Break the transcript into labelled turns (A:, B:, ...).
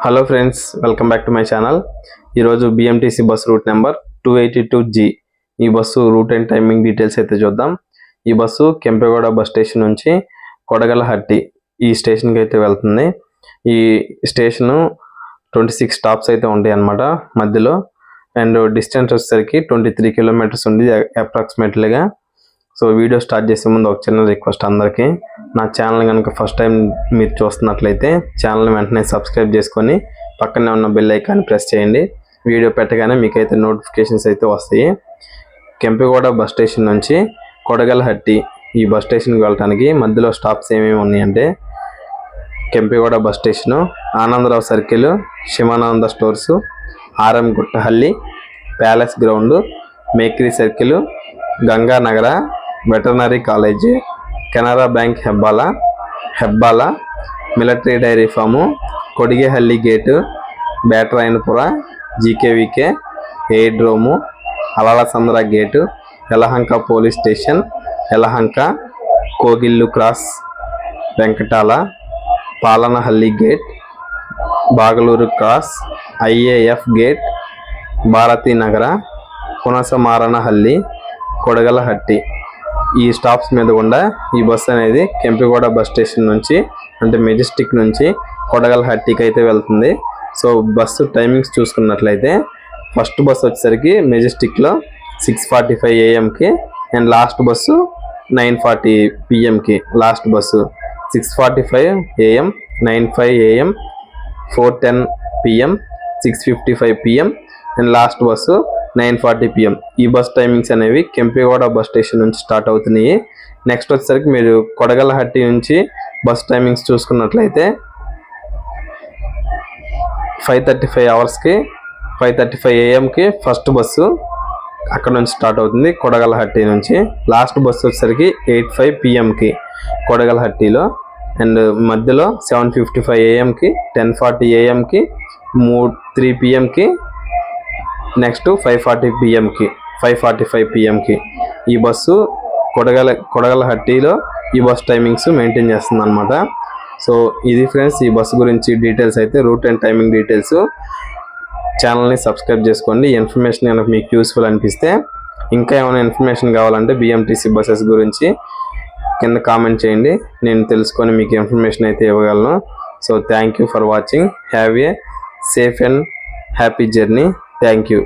A: Hello friends, welcome back to my channel. ఈరోజు BMTC bus route number 282G ఈ bus route and timing details అయితే చూద్దాం. ఈ bus Kempegowda bus station నుంచి కొడగలహట్టి ఈ స్టేషన్కి అయితే వెళ్తుంది. ఈ స్టేషను 26 స్టాప్స్ అయితే ఉంటాయి అన్నమాట మధ్యలో. అండ్ డిస్టెన్స్ వచ్చేసరికి 23 కిలోమీటర్స్ ఉంది అప్రాక్సిమేట్లీగా. సో వీడియో స్టార్ట్ చేసే ముందు ఒక చిన్న రిక్వెస్ట్ అందరికీ, నా ఛానల్ కనుక ఫస్ట్ టైం మీరు చూస్తున్నట్లయితే ఛానల్ వెంటనే సబ్స్క్రైబ్ చేసుకొని పక్కనే ఉన్న బెల్ ఐకాన్ ప్రెస్ చేయండి. వీడియో పెట్టగానే మీకైతే నోటిఫికేషన్స్ అయితే వస్తాయి. కెంపెగౌడ బస్ స్టేషన్ నుంచి కొడగలహట్టి ఈ బస్ స్టేషన్కి వెళ్ళడానికి మధ్యలో స్టాప్స్ ఏమేమి ఉన్నాయంటే Kempegowda bus station, Anandrao circle, Shivananda stores, RM Guttahalli, palace ground, Mekhri circle, Ganganagar, veterinary college, Canara bank Hebbal, military dairy farm, Kodigehalli gate, Byatarayanapura, GKVK, aerodrome, Allalasandra gate, Yelahanka police station, Yelahanka, Kogilu cross, Venkatala, Palanahalli gate, Bagalur cross, IAF gate, Bharathinagar, Punasamaranahalli, Kodagalahatti ఈ స్టాప్స్ మీద కూడా ఈ బస్సు అనేది కెంపెగౌడ బస్ స్టేషన్ నుంచి అంటే మెజెస్టిక్ నుంచి కొడగలహట్టికి అయితే వెళ్తుంది. సో బస్సు టైమింగ్స్ చూసుకున్నట్లయితే ఫస్ట్ బస్సు వచ్చేసరికి మెజెస్టిక్లో 6:45 AM and last bus 9:40 PM. Last bus 6:45 AM, 9:05 AM, 4:10 PM, 6:55 PM and last bus 9:40 PM. ఈ బస్ టైమింగ్స్ అనేవి కెంపెగౌడ బస్ స్టేషన్ నుంచి స్టార్ట్ అవుతున్నాయి. నెక్స్ట్ వచ్చేసరికి మీరు కొడగలహట్టి నుంచి బస్ టైమింగ్స్ చూసుకున్నట్లయితే 5:35 AM ఫస్ట్ బస్సు అక్కడ నుంచి స్టార్ట్ అవుతుంది కొడగలహట్టి నుంచి. లాస్ట్ బస్సు వచ్చేసరికి 8:05 PM కొడగలహట్టిలో. అండ్ మధ్యలో 7:55 AM, 10:40 AM, 3 PM, next 5:45 PM ఈ బస్సు కొడగలహట్టిలో ఈ బస్ టైమింగ్స్ మెయింటైన్ చేస్తుంది అనమాట. సో ఇది ఫ్రెండ్స్ ఈ బస్సు గురించి డీటెయిల్స్ అయితే, రూట్ అండ్ టైమింగ్ డీటెయిల్స్. ఛానల్ని సబ్స్క్రైబ్ చేసుకోండి. ఇన్ఫర్మేషన్ కనుక మీకు యూస్ఫుల్ అనిపిస్తే, ఇంకా ఏమైనా ఇన్ఫర్మేషన్ కావాలంటే బిఎంటీసీ బస్సెస్ గురించి కింద కామెంట్ చేయండి, నేను తెలుసుకొని మీకు ఇన్ఫర్మేషన్ అయితే ఇవ్వగలను. So thank you for watching. Have a safe and happy journey. Thank you.